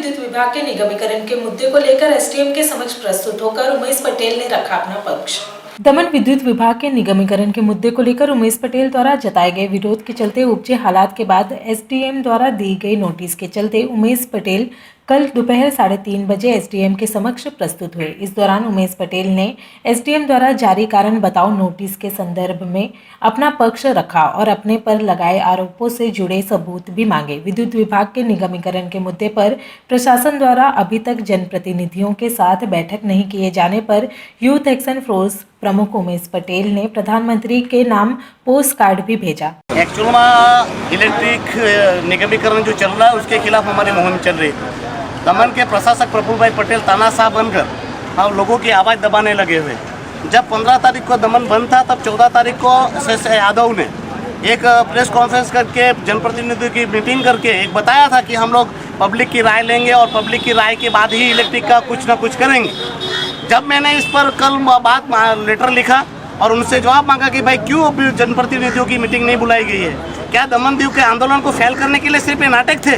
विद्युत विभाग के निगमीकरण के मुद्दे को लेकर एसडीएम के समक्ष प्रस्तुत होकर उमेश पटेल ने रखा अपना पक्ष। दमन विद्युत विभाग के निगमीकरण के मुद्दे को लेकर उमेश पटेल द्वारा जताए गए विरोध के चलते उपजे हालात के बाद एसडीएम द्वारा दी गई नोटिस के चलते उमेश पटेल कल दोपहर 3:30 बजे एसडीएम के समक्ष प्रस्तुत हुए। इस दौरान उमेश पटेल ने एसडीएम द्वारा जारी कारण बताओ नोटिस के संदर्भ में अपना पक्ष रखा और अपने पर लगाए आरोपों से जुड़े सबूत भी मांगे। विद्युत विभाग के निगमीकरण के मुद्दे पर प्रशासन द्वारा अभी तक जनप्रतिनिधियों के साथ बैठक नहीं किए जाने पर यूथ एक्शन फोर्स प्रमुख उमेश पटेल ने प्रधानमंत्री के नाम पोस्ट कार्ड भी भेजा। एक्चुअल में इलेक्ट्रिक निगमीकरण जो चल रहा है उसके खिलाफ हमारी मुहिम चल रही है। दमन के प्रशासक प्रफुल्ल भाई पटेल तानाशाह बनकर हम लोगों की आवाज़ दबाने लगे हुए। जब 15 तारीख को दमन बंद था तब 14 तारीख को एस यादव ने एक प्रेस कॉन्फ्रेंस करके जनप्रतिनिधियों की मीटिंग करके एक बताया था कि हम लोग पब्लिक की राय लेंगे और पब्लिक की राय के बाद ही इलेक्ट्रिक का कुछ ना कुछ करेंगे। जब मैंने इस पर कल बात लेटर लिखा और उनसे जवाब मांगा कि भाई क्यों अभी जनप्रतिनिधियों की मीटिंग नहीं बुलाई गई है, क्या दमन दीव के आंदोलन को फेल करने के लिए सिर्फ ये नाटक थे?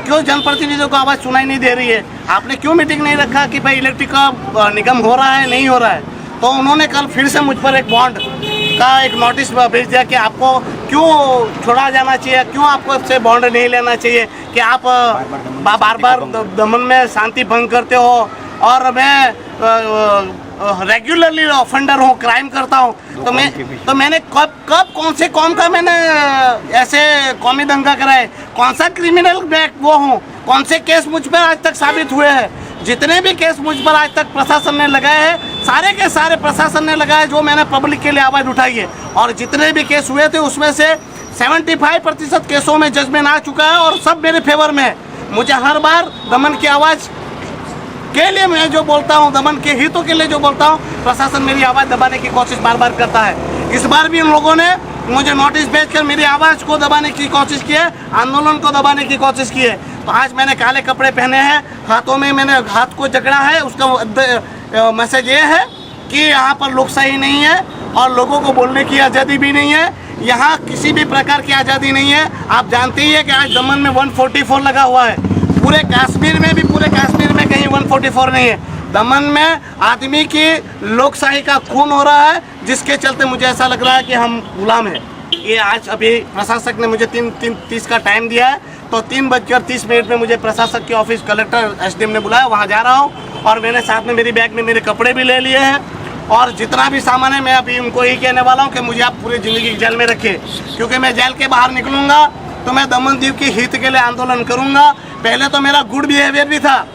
क्यों जनप्रतिनिधियों को आवाज़ सुनाई नहीं दे रही है? आपने क्यों मीटिंग नहीं रखा कि भाई इलेक्ट्रिक का निगम हो रहा है नहीं हो रहा है? तो उन्होंने कल फिर से मुझ पर एक बॉन्ड का एक नोटिस भेज दिया कि आपको क्यों छोड़ा जाना चाहिए, क्यों आपको से बॉन्ड नहीं लेना चाहिए, कि आप बार बार दमन में शांति भंग करते हो और मैं रेगुलरली ऑफेंडर हूँ, क्राइम करता हूँ। तो मैंने कब कौन से कौम का मैंने ऐसे कौमी दंगा कराए, कौन सा क्रिमिनल बैक वो हूँ, कौन से केस मुझ पर आज तक साबित हुए हैं? जितने भी केस मुझ पर आज तक प्रशासन ने लगाए हैं सारे के सारे प्रशासन ने लगाए जो मैंने पब्लिक के लिए आवाज़ उठाई है। और जितने भी केस हुए थे उसमें से 75% केसों में जजमेंट आ चुका है और सब मेरे फेवर में है। मुझे हर बार दमन की आवाज़ के लिए मैं जो बोलता हूँ, दमन के हितों के लिए जो बोलता हूँ, प्रशासन मेरी आवाज़ दबाने की कोशिश बार बार करता है। इस बार भी उन लोगों ने मुझे नोटिस भेजकर मेरी आवाज़ को दबाने की कोशिश की है, आंदोलन को दबाने की कोशिश की है। तो आज मैंने काले कपड़े पहने हैं, हाथों में मैंने हाथ को जकड़ा है। उसका मैसेज ये है कि यहाँ पर लोकशाही नहीं है और लोगों को बोलने की आज़ादी भी नहीं है। यहाँ किसी भी प्रकार की आज़ादी नहीं है। आप जानते ही हैं कि आज दमन में 144 लगा हुआ है। पूरे कश्मीर में कहीं 144 नहीं है। दमन में आदमी की लोकशाही का खून हो रहा है, जिसके चलते मुझे ऐसा लग रहा है कि हम गुलाम हैं। ये आज अभी प्रशासक ने मुझे 3:30 का टाइम दिया है, तो 3:30 में मुझे प्रशासक के ऑफिस कलेक्टर एसडीएम ने बुलाया, वहाँ जा रहा हूँ। और मैंने साथ में मेरी बैग में मेरे कपड़े भी ले लिए हैं और जितना भी सामान है मैं अभी उनको यही कहने वाला हूँ कि मुझे आप पूरी ज़िंदगी जेल में रखें, क्योंकि मैं जेल के बाहर निकलूँगा तो मैं दमन दीव की हित के लिए आंदोलन करूँगा। पहले तो मेरा गुड बिहेवियर भी था,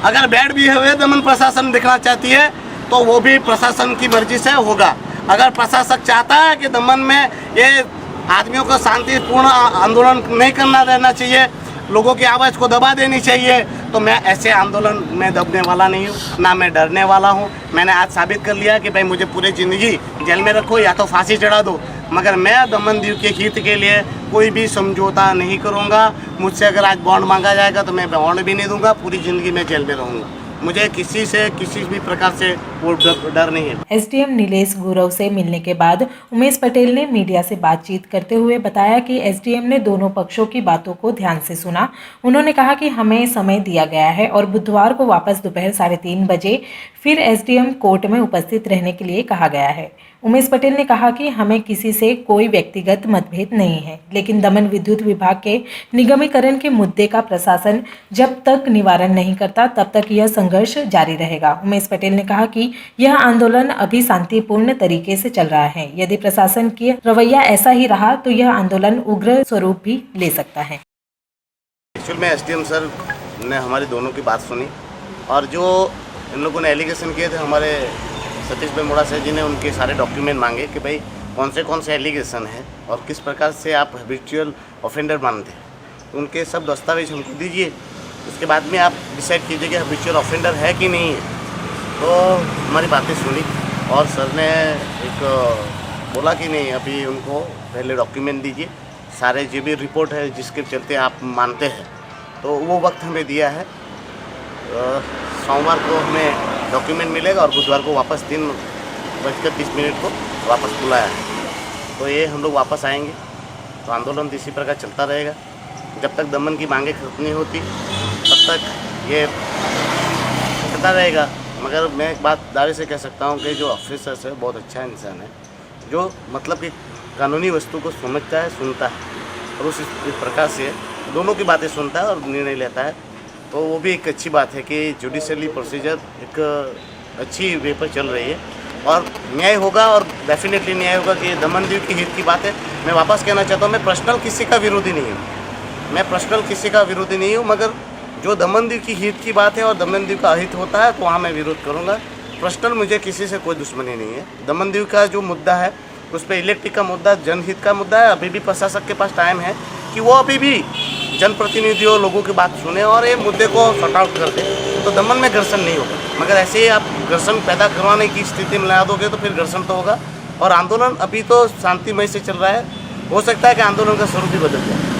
अगर बैड बिहेवियर दमन प्रशासन दिखना चाहती है तो वो भी प्रशासन की मर्जी से होगा। अगर प्रशासक चाहता है कि दमन में ये आदमियों को शांतिपूर्ण आंदोलन नहीं करना देना चाहिए, लोगों की आवाज़ को दबा देनी चाहिए, तो मैं ऐसे आंदोलन में दबने वाला नहीं हूँ, ना मैं डरने वाला हूँ। मैंने आज साबित कर लिया कि भाई मुझे पूरी ज़िंदगी जेल में रखो या तो फांसी चढ़ा दो, मगर मैं दमन दीव के हित के लिए कोई भी समझौता नहीं करूँगा। मुझसे अगर आज बॉन्ड मांगा जाएगा तो मैं बॉन्ड भी नहीं दूंगा, पूरी ज़िंदगी में जेल में रहूँगा। मुझे किसी से किसी भी प्रकार से वो डर नहीं है। एसडीएम नीलेश गुरव से मिलने के बाद उमेश पटेल ने मीडिया से बातचीत करते हुए बताया कि एसडीएम ने दोनों पक्षों की बातों को ध्यान से सुना। उन्होंने कहा कि हमें समय दिया गया है और बुधवार को वापस दोपहर 3:30 बजे फिर एसडीएम कोर्ट में उपस्थित रहने के लिए कहा गया है। उमेश पटेल ने कहा कि हमें किसी से कोई व्यक्तिगत मतभेद नहीं है, लेकिन दमन विद्युत विभाग के निगमीकरण के मुद्दे का प्रशासन जब तक निवारण नहीं करता तब तक यह संघर्ष जारी रहेगा। उमेश पटेल ने कहा कि यह आंदोलन अभी शांतिपूर्ण तरीके से चल रहा है। यदि प्रशासन की रवैया ऐसा ही रहा तो यह आंदोलन उग्र स्वरूप भी ले सकता है। एक्चुअल में एसडीएम सर ने हमारी दोनों की बात सुनी और जो इन लोगों ने एलिगेशन किए थे, हमारे सतीश भाई मोड़ा सर जी ने उनके सारे डॉक्यूमेंट मांगे कि भाई कौन से एलिगेशन है और किस प्रकार से आप हैबिचुअल ऑफेंडर मानते हैं। उनके सब दस्तावेज हमको दीजिए, उसके बाद में आप डिसाइड कीजिए कि हैबिचुअल ऑफेंडर है कि नहीं है। तो हमारी बातें सुनी और सर ने एक बोला कि नहीं, अभी उनको पहले डॉक्यूमेंट दीजिए, सारे जो भी रिपोर्ट है जिसके चलते आप मानते हैं, तो वो वक्त हमें दिया है। सोमवार को हमें डॉक्यूमेंट मिलेगा और बुधवार को वापस 3:30 को वापस बुलाया है। तो ये हम लोग वापस आएंगे तो आंदोलन इसी प्रकार चलता रहेगा जब तक दमन की मांगें खत्म नहीं होती, तब तक ये चलता रहेगा। मगर मैं एक बात दावे से कह सकता हूँ कि जो ऑफिसर्स है बहुत अच्छा इंसान है, जो मतलब कि कानूनी वस्तु को समझता है, सुनता है और इस प्रकार से दोनों की बातें सुनता है और निर्णय लेता है। तो वो भी एक अच्छी बात है कि जुडिशली प्रोसीजर एक अच्छी वे पर चल रही है और न्याय होगा और डेफिनेटली न्याय होगा कि दमनदीव की हित की बात है। मैं वापस कहना चाहता हूँ, मैं पर्सनल किसी का विरोधी नहीं हूँ, मैं पर्सनल किसी का विरोधी नहीं हूँ, मगर जो दमनदीव की हित की बात है और दमनदीव का अहित होता है तो वहाँ मैं विरोध करूँगा। पर्सनल मुझे किसी से कोई दुश्मनी नहीं है। दमनदीव का जो मुद्दा है उस पर इलेक्ट्रिक का मुद्दा जनहित का मुद्दा है। अभी भी प्रशासक के पास टाइम है कि वो अभी भी जनप्रतिनिधियों लोगों की बात सुने और ये मुद्दे को सॉर्ट आउट कर दे, तो दमन में घर्षण नहीं होगा। मगर ऐसे ही आप घर्षण पैदा करवाने की स्थिति में ला दोगे तो फिर घर्षण तो होगा। और आंदोलन अभी तो शांतिमय से चल रहा है, हो सकता है कि आंदोलन का स्वरूप भी बदल जाए।